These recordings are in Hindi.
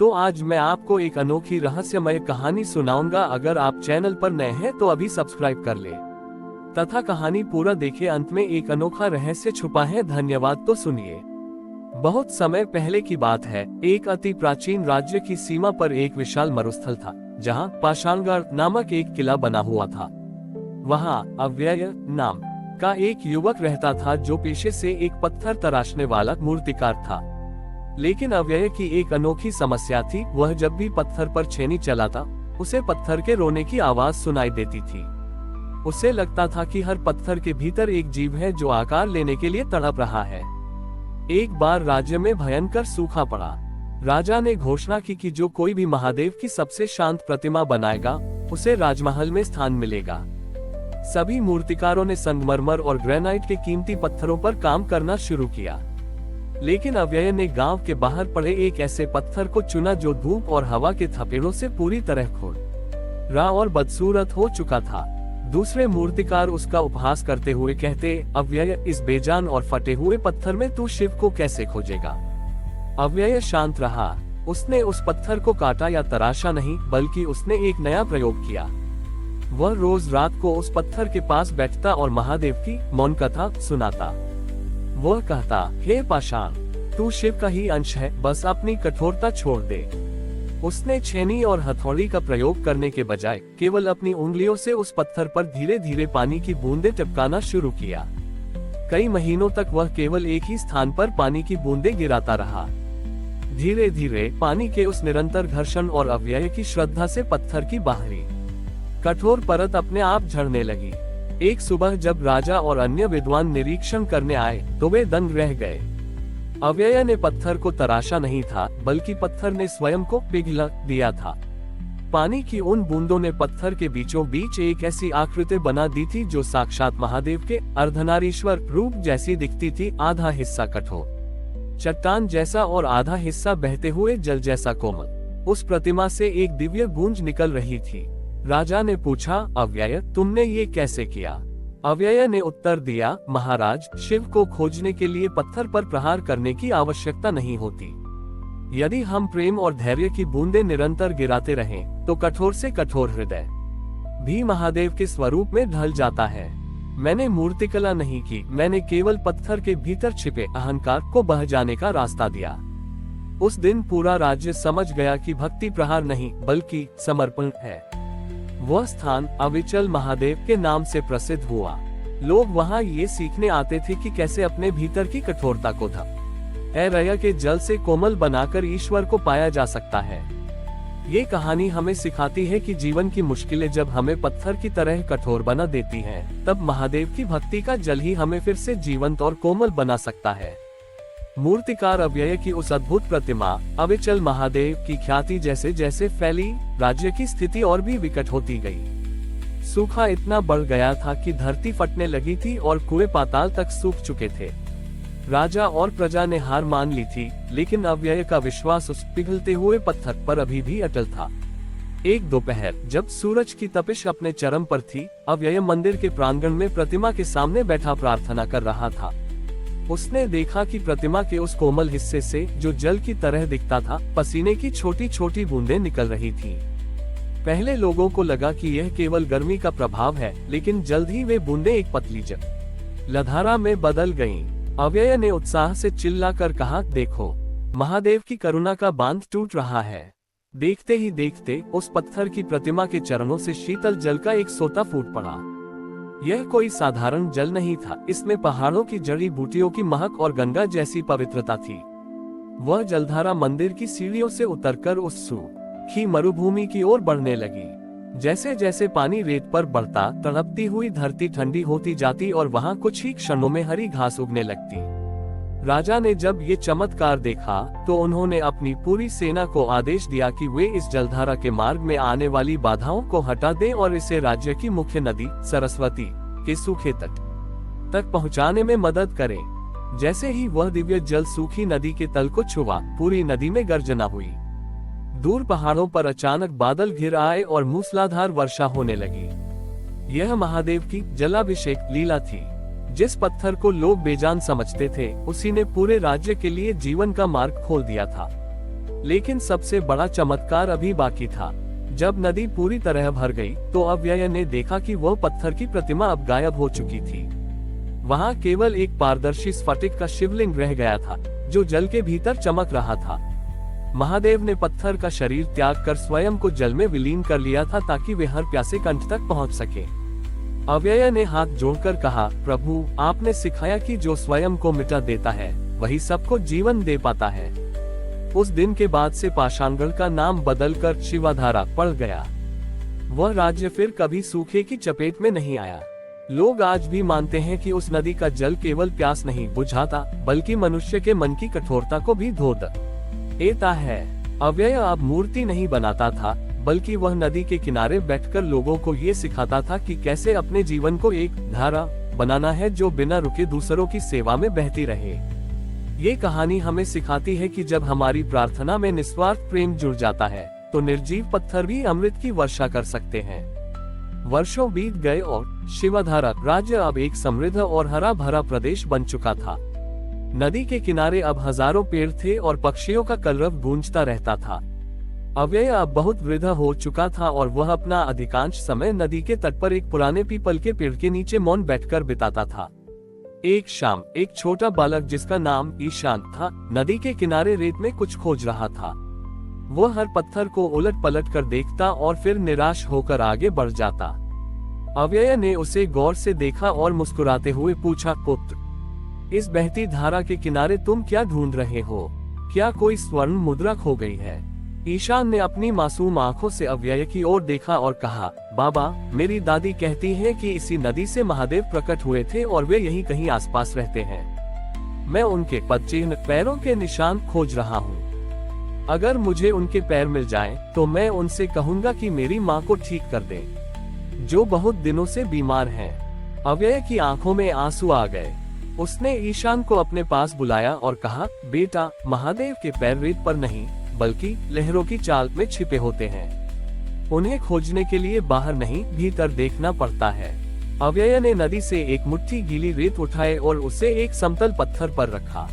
तो आज मैं आपको एक अनोखी रहस्यमय कहानी सुनाऊंगा। अगर आप चैनल पर नए हैं तो अभी सब्सक्राइब कर ले तथा कहानी पूरा देखें। अंत में एक अनोखा रहस्य छुपा है। धन्यवाद। तो सुनिए। बहुत समय पहले की बात है। एक अति प्राचीन राज्य की सीमा पर एक विशाल मरुस्थल था, जहां पाषाणगढ़ नामक एक किला बना हुआ था। वहां अव्यय नाम का एक युवक रहता था, जो पेशे से एक पत्थर तराशने वाला मूर्तिकार था। लेकिन अव्यय की एक अनोखी समस्या थी। वह जब भी पत्थर पर छेनी चलाता, उसे पत्थर के रोने की आवाज सुनाई देती थी। उसे लगता था कि हर पत्थर के भीतर एक जीव है जो आकार लेने के लिए तड़प रहा है। एक बार राज्य में भयंकर सूखा पड़ा। राजा ने घोषणा की कि जो कोई भी महादेव की सबसे शांत प्रतिमा बनाएगा, उसे राजमहल में स्थान मिलेगा। सभी मूर्तिकारों ने संगमरमर और ग्रेनाइट के कीमती पत्थरों पर काम करना शुरू किया। लेकिन अव्यय ने गांव के बाहर पड़े एक ऐसे पत्थर को चुना जो धूप और हवा के थपेड़ों से पूरी तरह खोद रहा और बदसूरत हो चुका था। दूसरे मूर्तिकार उसका उपहास करते हुए कहते, अव्यय, इस बेजान और फटे हुए पत्थर में तू शिव को कैसे खोजेगा। अव्यय शांत रहा। उसने उस पत्थर को काटा या तराशा नहीं, बल्कि उसने एक नया प्रयोग किया। वह रोज रात को उस पत्थर के पास बैठता और महादेव की मौन कथा सुनाता। वह कहता, हे पाषाण, तू शिव का ही अंश है, बस अपनी कठोरता छोड़ दे। उसने छेनी और हथौड़ी का प्रयोग करने के बजाय केवल अपनी उंगलियों से उस पत्थर पर धीरे धीरे पानी की बूंदें टपकाना शुरू किया। कई महीनों तक वह केवल एक ही स्थान पर पानी की बूंदें गिराता रहा। धीरे धीरे पानी के उस निरंतर घर्षण और अव्यय की श्रद्धा से पत्थर की बाहरी कठोर परत अपने आप झड़ने लगी। एक सुबह जब राजा और अन्य विद्वान निरीक्षण करने आए, तो वे दंग रह गए। अव्यय ने पत्थर को तराशा नहीं था, बल्कि पत्थर ने स्वयं को पिघला दिया था। पानी की उन बूंदों ने पत्थर के बीचों बीच एक ऐसी आकृति बना दी थी जो साक्षात महादेव के अर्धनारीश्वर रूप जैसी दिखती थी। आधा हिस्सा कठोर चट्टान जैसा और आधा हिस्सा बहते हुए जल जैसा कोमल। उस प्रतिमा से एक दिव्य गूंज निकल रही थी। राजा ने पूछा, अव्यय, तुमने ये कैसे किया। अव्यय ने उत्तर दिया, महाराज, शिव को खोजने के लिए पत्थर पर प्रहार करने की आवश्यकता नहीं होती। यदि हम प्रेम और धैर्य की बूंदें निरंतर गिराते रहें, तो कठोर से कठोर हृदय भी महादेव के स्वरूप में ढल जाता है। मैंने मूर्तिकला नहीं की, मैंने केवल पत्थर के भीतर छिपे अहंकार को बह जाने का रास्ता दिया। उस दिन पूरा राज्य समझ गया कि भक्ति प्रहार नहीं, बल्कि समर्पण है। वह स्थान अविचल महादेव के नाम से प्रसिद्ध हुआ। लोग वहां ये सीखने आते थे कि कैसे अपने भीतर की कठोरता को धैर्य के जल से कोमल बनाकर ईश्वर को पाया जा सकता है। ये कहानी हमें सिखाती है कि जीवन की मुश्किलें जब हमें पत्थर की तरह कठोर बना देती हैं, तब महादेव की भक्ति का जल ही हमें फिर से जीवंत और कोमल बना सकता है। मूर्तिकार अव्यय की उस अद्भुत प्रतिमा अविचल महादेव की ख्याति जैसे जैसे फैली, राज्य की स्थिति और भी विकट होती गई। सूखा इतना बढ़ गया था कि धरती फटने लगी थी और कुएं पाताल तक सूख चुके थे। राजा और प्रजा ने हार मान ली थी, लेकिन अव्यय का विश्वास उस पिघलते हुए पत्थर पर अभी भी अटल था। एक दोपहर जब सूरज की तपिश अपने चरम पर थी, अव्यय मंदिर के प्रांगण में प्रतिमा के सामने बैठा प्रार्थना कर रहा था। उसने देखा कि प्रतिमा के उस कोमल हिस्से से, जो जल की तरह दिखता था, पसीने की छोटी छोटी बूंदें निकल रही थीं। पहले लोगों को लगा कि यह केवल गर्मी का प्रभाव है, लेकिन जल्द ही वे बूंदें एक पतली जलधारा में बदल गईं। अव्यय ने उत्साह से चिल्लाकर कहा, देखो, महादेव की करुणा का बांध टूट रहा है। देखते ही देखते उस पत्थर की प्रतिमा के चरणों से शीतल जल का एक सोता फूट पड़ा। यह कोई साधारण जल नहीं था, इसमें पहाड़ों की जड़ी बूटियों की महक और गंगा जैसी पवित्रता थी। वह जलधारा मंदिर की सीढ़ियों से उतरकर उस सूखी मरुभूमि की ओर बढ़ने लगी। जैसे जैसे पानी रेत पर बढ़ता, तड़पती हुई धरती ठंडी होती जाती और वहां कुछ ही क्षणों में हरी घास उगने लगती। राजा ने जब ये चमत्कार देखा, तो उन्होंने अपनी पूरी सेना को आदेश दिया कि वे इस जलधारा के मार्ग में आने वाली बाधाओं को हटा दें और इसे राज्य की मुख्य नदी सरस्वती के सूखे तट तक पहुंचाने में मदद करें। जैसे ही वह दिव्य जल सूखी नदी के तल को छुआ, पूरी नदी में गर्जना हुई। दूर पहाड़ों पर अचानक बादल घिर आए और मूसलाधार वर्षा होने लगी। यह महादेव की जलाभिषेक लीला थी। जिस पत्थर को लोग बेजान समझते थे, उसी ने पूरे राज्य के लिए जीवन का मार्ग खोल दिया था। लेकिन सबसे बड़ा चमत्कार अभी बाकी था। जब नदी पूरी तरह भर गई तो अव्यय ने देखा कि वह पत्थर की प्रतिमा अब गायब हो चुकी थी। वहां केवल एक पारदर्शी स्फटिक का शिवलिंग रह गया था, जो जल के भीतर चमक रहा था। महादेव ने पत्थर का शरीर त्याग कर स्वयं को जल में विलीन कर लिया था, ताकि वे हर प्यासे कंठ तक पहुंच सके। अव्यय ने हाथ जोड़कर कहा, प्रभु, आपने सिखाया कि जो स्वयं को मिटा देता है वही सबको जीवन दे पाता है। उस दिन के बाद से पाषाणगढ़ का नाम बदलकर शिवाधारा पड़ गया। वह राज्य फिर कभी सूखे की चपेट में नहीं आया। लोग आज भी मानते हैं कि उस नदी का जल केवल प्यास नहीं बुझाता, बल्कि मनुष्य के मन की कठोरता को भी धो देता है। अव्यय अब मूर्ति नहीं बनाता था, बल्कि वह नदी के किनारे बैठकर लोगों को ये सिखाता था कि कैसे अपने जीवन को एक धारा बनाना है जो बिना रुके दूसरों की सेवा में बहती रहे। ये कहानी हमें सिखाती है कि जब हमारी प्रार्थना में निस्वार्थ प्रेम जुड़ जाता है तो निर्जीव पत्थर भी अमृत की वर्षा कर सकते हैं। वर्षों बीत गए और शिवाधारा राज्य अब एक समृद्ध और हरा भरा प्रदेश बन चुका था। नदी के किनारे अब हजारों पेड़ थे और पक्षियों का कलरव गूंजता रहता था। अव्यय अब बहुत वृद्ध हो चुका था और वह अपना अधिकांश समय नदी के तट पर एक पुराने पीपल के पेड़ के नीचे मौन बैठकर बिताता था। एक शाम एक छोटा बालक जिसका नाम ईशान था, नदी के किनारे रेत में कुछ खोज रहा था। वह हर पत्थर को उलट पलट कर देखता और फिर निराश होकर आगे बढ़ जाता। अव्यय ने उसे गौर से देखा और मुस्कुराते हुए पूछा, पुत्र, इस बहती धारा के किनारे तुम क्या ढूंढ रहे हो? क्या कोई स्वर्ण मुद्रा खो गई है? ईशान ने अपनी मासूम आंखों से अव्यय की ओर देखा और कहा, बाबा, मेरी दादी कहती है कि इसी नदी से महादेव प्रकट हुए थे और वे यहीं कहीं आसपास रहते हैं। मैं उनके पदचिह्न, पैरों के निशान खोज रहा हूँ। अगर मुझे उनके पैर मिल जाएं, तो मैं उनसे कहूँगा कि मेरी माँ को ठीक कर दें, जो बहुत दिनों से बीमार हैं। अव्यय की आंखों में आंसू आ गए। उसने ईशान को अपने पास बुलाया और कहा, बेटा, महादेव के पैर रेत पर नहीं बल्कि लहरों की चाल में छिपे होते हैं। उन्हें खोजने के लिए बाहर नहीं, भीतर देखना पड़ता है। अव्यय ने नदी से एक मुट्ठी गीली रेत उठाए और उसे एक समतल पत्थर पर रखा।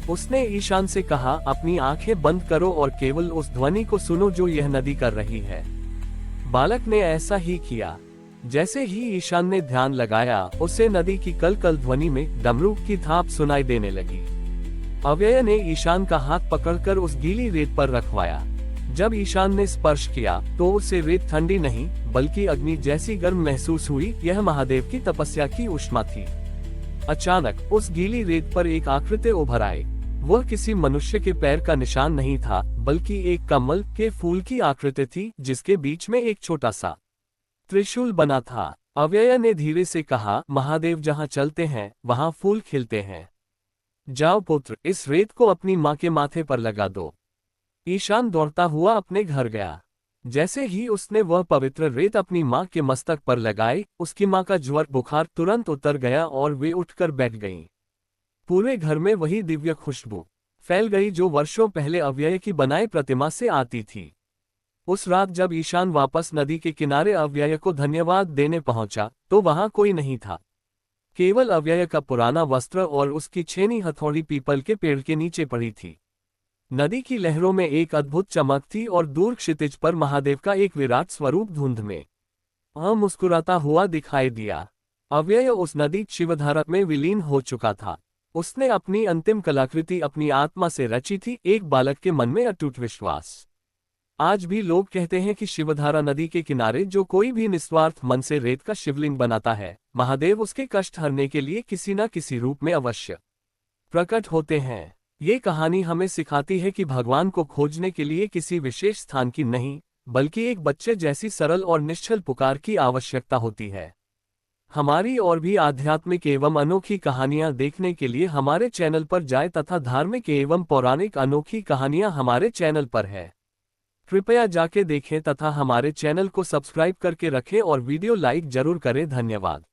उसने ईशान से कहा, अपनी आंखें बंद करो और केवल उस ध्वनि को सुनो जो यह नदी कर रही है। बालक ने ऐसा ही किया। जैसे ही ईशान ने ध्यान लगाया, उसे नदी की कल कल ध्वनि में डमरू की थाप सुनाई देने लगी। अव्यय ने ईशान का हाथ पकड़कर उस गीली रेत पर रखवाया। जब ईशान ने स्पर्श किया तो उसे रेत ठंडी नहीं बल्कि अग्नि जैसी गर्म महसूस हुई। यह महादेव की तपस्या की ऊष्मा थी। अचानक उस गीली रेत पर एक आकृति उभर आई। वह किसी मनुष्य के पैर का निशान नहीं था, बल्कि एक कमल के फूल की आकृति थी, जिसके बीच में एक छोटा सा त्रिशूल बना था। अव्यय ने धीरे से कहा, महादेव जहाँ चलते हैं वहाँ फूल खिलते हैं। जाओ पुत्र, इस रेत को अपनी माँ के माथे पर लगा दो। ईशान दौड़ता हुआ अपने घर गया। जैसे ही उसने वह पवित्र रेत अपनी माँ के मस्तक पर लगाई, उसकी माँ का ज्वर बुखार तुरंत उतर गया और वे उठकर बैठ गईं। पूरे घर में वही दिव्य खुशबू फैल गई जो वर्षों पहले अव्यय की बनाई प्रतिमा से आती थी। उस रात जब ईशान वापस नदी के किनारे अव्यय को धन्यवाद देने पहुंचा, तो वहां कोई नहीं था। केवल अव्यय का पुराना वस्त्र और उसकी छेनी हथौड़ी पीपल के पेड़ के नीचे पड़ी थी। नदी की लहरों में एक अद्भुत चमक थी और दूर क्षितिज पर महादेव का एक विराट स्वरूप धुंध में मुस्कुराता हुआ दिखाई दिया। अव्यय उस नदी शिवधारा में विलीन हो चुका था। उसने अपनी अंतिम कलाकृति अपनी आत्मा से रची थी, एक बालक के मन में अटूट विश्वास। आज भी लोग कहते हैं कि शिवधारा नदी के किनारे जो कोई भी निस्वार्थ मन से रेत का शिवलिंग बनाता है, महादेव उसके कष्ट हरने के लिए किसी न किसी रूप में अवश्य प्रकट होते हैं। ये कहानी हमें सिखाती है कि भगवान को खोजने के लिए किसी विशेष स्थान की नहीं, बल्कि एक बच्चे जैसी सरल और निश्चल पुकार की आवश्यकता होती है। हमारी और भी आध्यात्मिक एवं अनोखी कहानियां देखने के लिए हमारे चैनल पर जाएं तथा धार्मिक एवं पौराणिक अनोखी कहानियां हमारे चैनल पर है। कृपया जाके देखें तथा हमारे चैनल को सब्सक्राइब करके रखें और वीडियो लाइक जरूर करें। धन्यवाद।